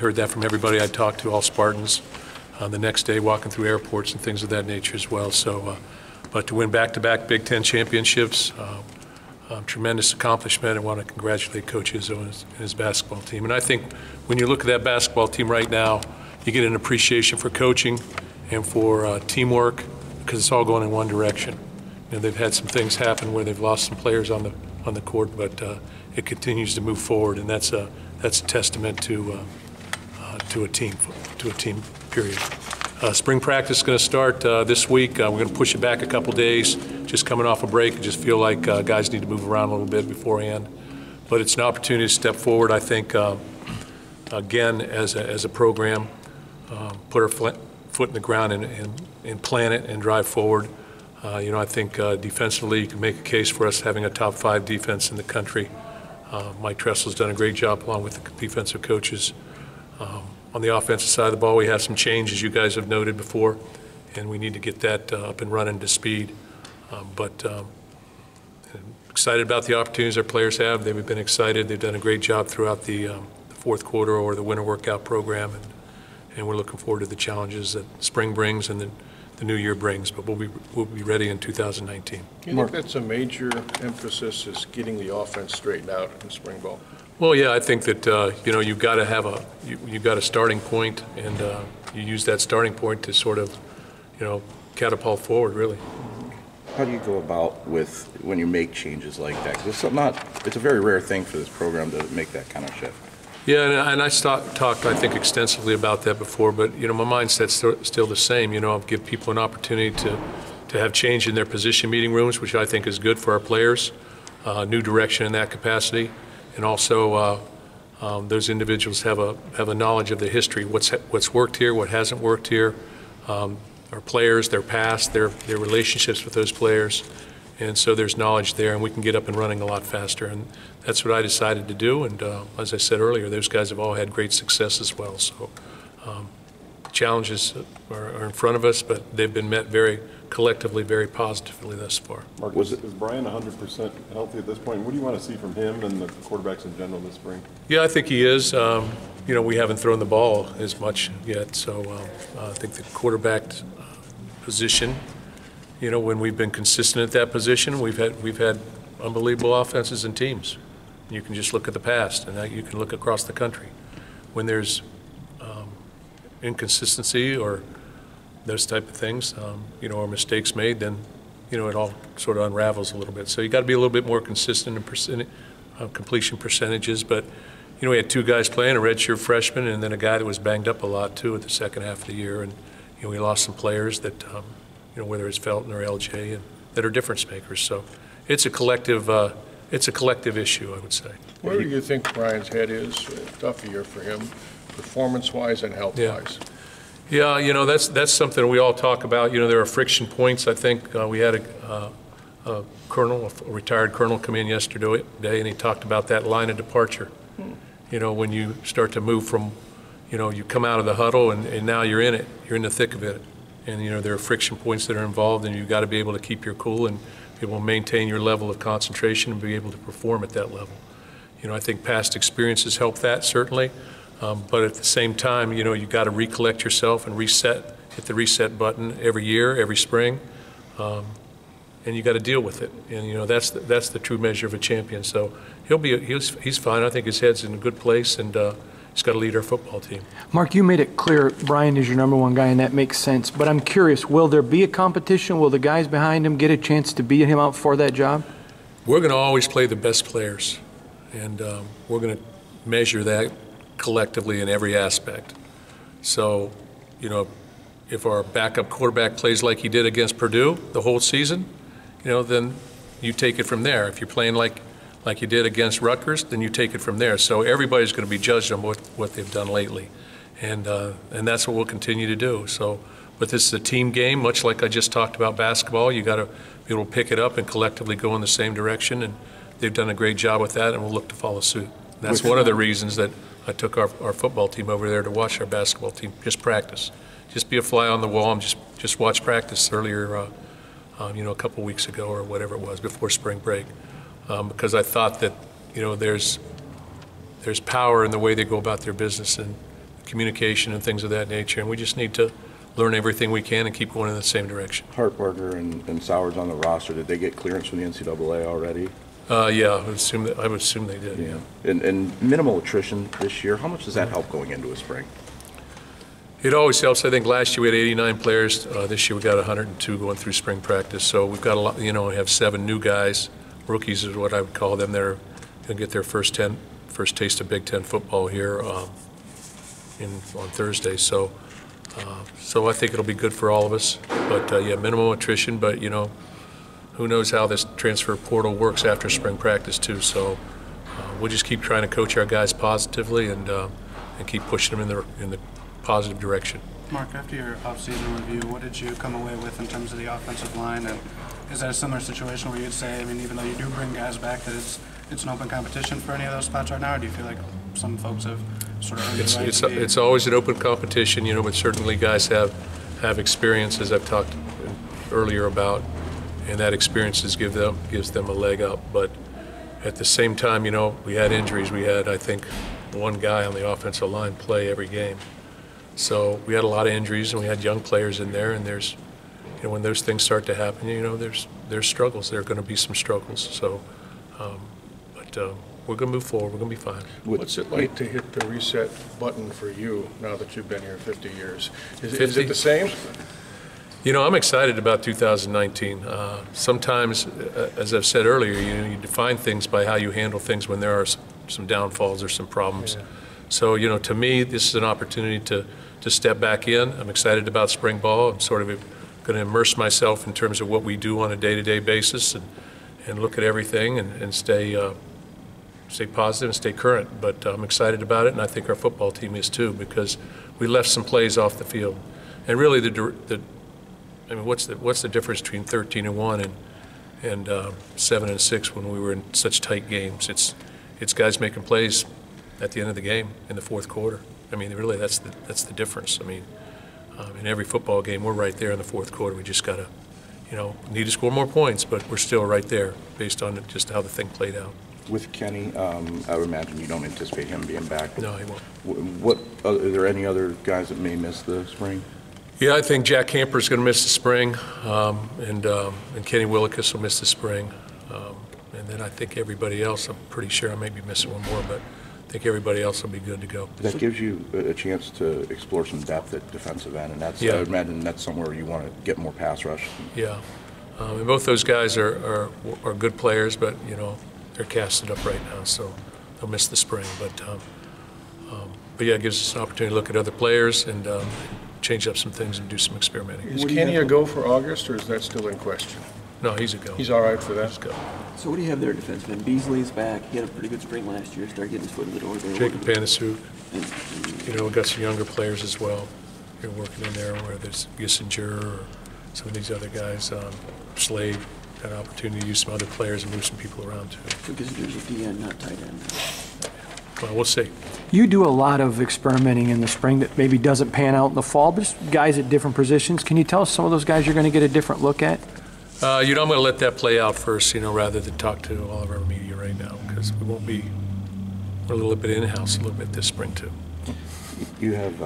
heard that from everybody I talked to, all Spartans. The next day, walking through airports and things of that nature as well. So, but to win back-to-back Big Ten championships, tremendous accomplishment. I want to congratulate Coach Izzo and his basketball team. And I think when you look at that basketball team right now, you get an appreciation for coaching and for teamwork, because it's all going in one direction. You know, they've had some things happen where they've lost some players on the court, but it continues to move forward, and that's a testament to a team. Period. Spring practice is going to start this week. We're going to push it back a couple days. Just coming off a break, I just feel like guys need to move around a little bit beforehand. But it's an opportunity to step forward, I think, again, as a program, put our foot in the ground and plan it and drive forward. You know, I think defensively you can make a case for us having a top 5 defense in the country. Mike Tressel's done a great job along with the defensive coaches. On the offensive side of the ball, we have some change, as you guys have noted before, and we need to get that up and running to speed. But excited about the opportunities our players have. They've been excited. They've done a great job throughout the fourth quarter or the winter workout program, and we're looking forward to the challenges that spring brings and the new year brings. But we'll be ready in 2019. Do you think that's a major emphasis, is getting the offense straightened out in spring ball? Well, yeah, I think that you know, you've got to have you've got a starting point, and you use that starting point to sort of, you know, catapult forward, really. How do you go about with when you make changes like that? Because it's a very rare thing for this program to make that kind of shift. Yeah, and I talked, I think, extensively about that before, but, you know, my mindset's still the same. You know, I'll give people an opportunity to have change in their position meeting rooms, which I think is good for our players, new direction in that capacity. And also, those individuals have a knowledge of the history, what's worked here, what hasn't worked here, our players, their past, their relationships with those players, and so there's knowledge there, and we can get up and running a lot faster. And that's what I decided to do. And as I said earlier, those guys have all had great success as well. So challenges are in front of us, but they've been met collectively very positively thus far. Mark, is Brian 100% healthy at this point? What do you want to see from him and the quarterbacks in general this spring? Yeah, I think he is. You know, we haven't thrown the ball as much yet, so I think the quarterback position, you know, when we've been consistent at that position, we've had unbelievable offenses and teams. You can just look at the past, and you can look across the country. When there's inconsistency or those type of things, you know, or mistakes made, then, you know, it all sort of unravels a little bit. So you got to be a little bit more consistent in completion percentages. But, you know, we had 2 guys playing, a redshirt freshman, and then a guy that was banged up a lot too at the second half of the year. And, you know, we lost some players that, you know, whether it's Felton or LJ, and that are difference makers. So it's a collective issue, I would say. Where do you think Brian's head is? Tough year for him, performance-wise and health-wise. Yeah, you know, that's something we all talk about. You know, there are friction points. I think we had a retired colonel come in yesterday, and he talked about that line of departure. You know, when you start to move from, you know, you come out of the huddle and now you're in it. You're in the thick of it. And, you know, there are friction points that are involved, and you've got to be able to keep your cool and be able to maintain your level of concentration and be able to perform at that level. You know, I think past experiences help that, certainly. But at the same time, you know, you've got to recollect yourself and reset, hit the reset button every year, every spring, and you got to deal with it. And, you know, that's the true measure of a champion. So he's fine. I think his head's in a good place, and he's got to lead our football team. Mark, you made it clear Brian is your #1 guy, and that makes sense. But I'm curious, will there be a competition? Will the guys behind him get a chance to beat him out for that job? We're going to always play the best players, and we're going to measure that collectively in every aspect. So, you know, if our backup quarterback plays like he did against Purdue the whole season, you know, then you take it from there. If you're playing like you did against Rutgers, then you take it from there. So everybody's going to be judged on what they've done lately, and that's what we'll continue to do. So, but this is a team game, much like I just talked about basketball. You got to be able to pick it up and collectively go in the same direction, and they've done a great job with that, and we'll look to follow suit. That's one of the reasons that I took our football team over there to watch our basketball team, just practice. Just be a fly on the wall and just watch practice earlier, you know, a couple weeks ago or whatever it was before spring break. Because I thought that, you know, there's power in the way they go about their business, and communication and things of that nature, and we just need to learn everything we can and keep going in the same direction. Hartbarger and Sowers on the roster, did they get clearance from the NCAA already? Yeah, I would assume they did, yeah. And minimal attrition this year, how much does that help going into a spring? It always helps. I think last year we had 89 players. This year we got 102 going through spring practice. So we've got a lot, you know, we have 7 new guys. Rookies is what I would call them. They're going to get their first taste of Big Ten football here on Thursday. So I think it'll be good for all of us. But yeah, minimal attrition, but you know, who knows how this transfer portal works after spring practice too. So we'll just keep trying to coach our guys positively and keep pushing them in the positive direction. Mark, after your off-season review, what did you come away with in terms of the offensive line? And is that a similar situation where you'd say, I mean, even though you do bring guys back, that it's an open competition for any of those spots right now? Or do you feel like some folks have sort of earned the right to be? It's always an open competition, you know, but certainly guys have experience, as I've talked earlier about, and that experience gives them a leg up. But at the same time, you know, we had injuries. We had, I think, one guy on the offensive line play every game. So we had a lot of injuries, and we had young players in there, and there's, you know, when those things start to happen, you know, there's struggles. There are going to be some struggles. So, but we're going to move forward. We're going to be fine. What's it like to hit the reset button for you now that you've been here 50 years? Is 50? it the same? You know, I'm excited about 2019. Sometimes, as I've said earlier, you know, you define things by how you handle things when there are some downfalls or some problems. Yeah. So, you know, to me, this is an opportunity to step back in. I'm excited about spring ball. I'm sort of going to immerse myself in terms of what we do on a day-to-day basis and look at everything and stay positive and stay current. But I'm excited about it, and I think our football team is too, because we left some plays off the field. And really, I mean, what's the difference between 13-1 and 7-6 when we were in such tight games? It's guys making plays at the end of the game in the fourth quarter. I mean, really, that's the difference. I mean, in every football game, we're right there in the fourth quarter. We just got to, you know, need to score more points, but we're still right there based on just how the thing played out. With Kenny, I would imagine you don't anticipate him being back. No, he won't. Are there any other guys that may miss the spring? Yeah, I think Jack Camper's going to miss the spring, and Kenny Willikis will miss the spring. And then I think everybody else, I'm pretty sure I may be missing one more, but I think everybody else will be good to go. That gives you a chance to explore some depth at defensive end, and that's, Yeah. I would imagine that's somewhere you want to get more pass rush. Yeah, and both those guys are good players, but you know they're casted up right now, so they'll miss the spring. But yeah, it gives us an opportunity to look at other players and change up some things and do some experimenting. Is Kenny a go for August, or is that still in question? No, he's a go. He's all right for that? He's a go. So what do you have there, defenseman? Beasley's back. He had a pretty good spring last year. Started getting his foot in the door there. Jacob Panasuk. And You know, we've got some younger players as well. You're working in there, where there's Gissinger or some of these other guys. Slade had an opportunity to use some other players and move some people around too. because there's a DN, not tight end. Well, we'll see. You do a lot of experimenting in the spring that maybe doesn't pan out in the fall, but just guys at different positions. Can you tell us some of those guys you're going to get a different look at? You know, I'm going to let that play out first, you know, rather than talk to all of our media right now, because we're a little bit in-house a little bit this spring too. You have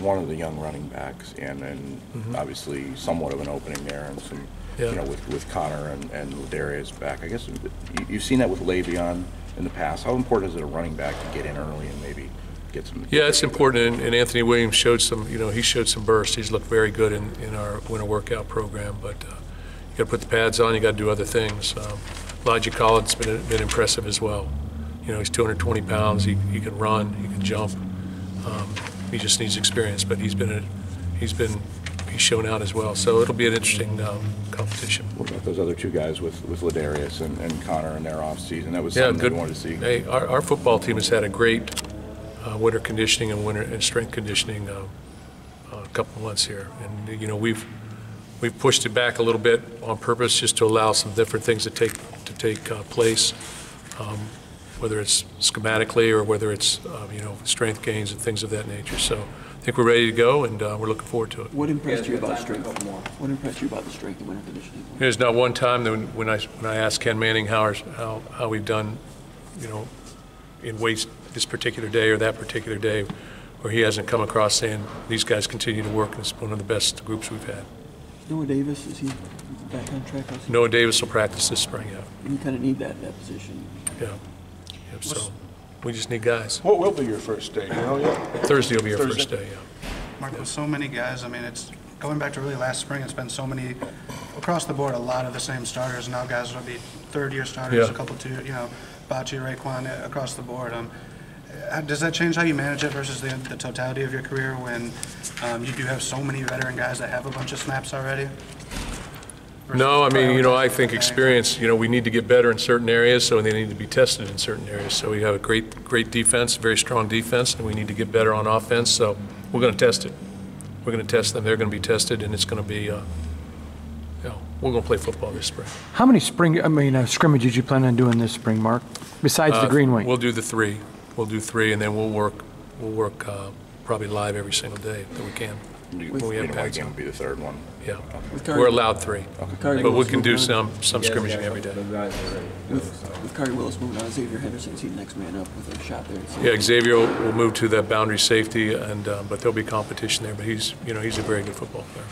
one of the young running backs, and obviously somewhat of an opening there, and some, Yeah. you know, with Connor and Ladarius back. I guess you've seen that with Le'Veon in the past. How important is it a running back to get in early and maybe get some? Yeah, it's important, and Anthony Williams showed some, you know, he showed some burst. He's looked very good in our winter workout program, but you got to put the pads on, you got to do other things. Elijah Collins has been impressive as well. You know, he's 220 pounds, he can run, he can jump. He just needs experience, but he's shown out as well. So it'll be an interesting competition. What about those other two guys with Ladarius and Connor in their off season? That was something that we wanted to see. Hey, our football team has had a great winter conditioning and strength conditioning a couple of months here, and you know we've pushed it back a little bit on purpose just to allow some different things to take place, whether it's schematically or whether it's you know, strength gains and things of that nature. So I think we're ready to go, and we're looking forward to it. What impressed you about strength? What impressed you about the strength and winter conditioning? There's not one time that when I asked Ken Manning how we've done, you know, in weights this particular day or that particular day, where he hasn't come across saying, these guys continue to work, and it's one of the best groups we've had. Noah Davis, is he back on track? Noah Davis will practice this spring, yeah. You kind of need that in that position. Yeah. Yep, so we just need guys. What will be your first day, you know yet? Thursday will be our Thursday. first day, yeah. Mark, with so many guys, I mean, it's going back to really last spring, it's been so many, across the board, a lot of the same starters. Now guys will be third-year starters, Yeah. a couple, two, you know, Bocce, Raekwon, across the board. Does that change how you manage it versus the totality of your career when you do have so many veteran guys that have a bunch of snaps already? No, I mean, I Prioritizing think things? experience, we need to get better in certain areas, so they need to be tested in certain areas. So we have a great defense, very strong defense, and we need to get better on offense, so we're going to test it. We're going to test them, they're going to be tested, and it's going to be, we're going to play football this spring. How many scrimmages you plan on doing this spring, Mark, besides the Greenway? We'll do the three. We'll do three, and then we'll work probably live every single day that we can. When we have Greenway pads game on. will be the third one. Yeah. With We're allowed three, Carter but we Willis can do moving on- some scrimmaging every day. With Carter Willis moving on, Xavier Henderson, is he the next man up with a shot there? Yeah, Xavier will move to that boundary safety, and but there'll be competition there. But he's a very good football player.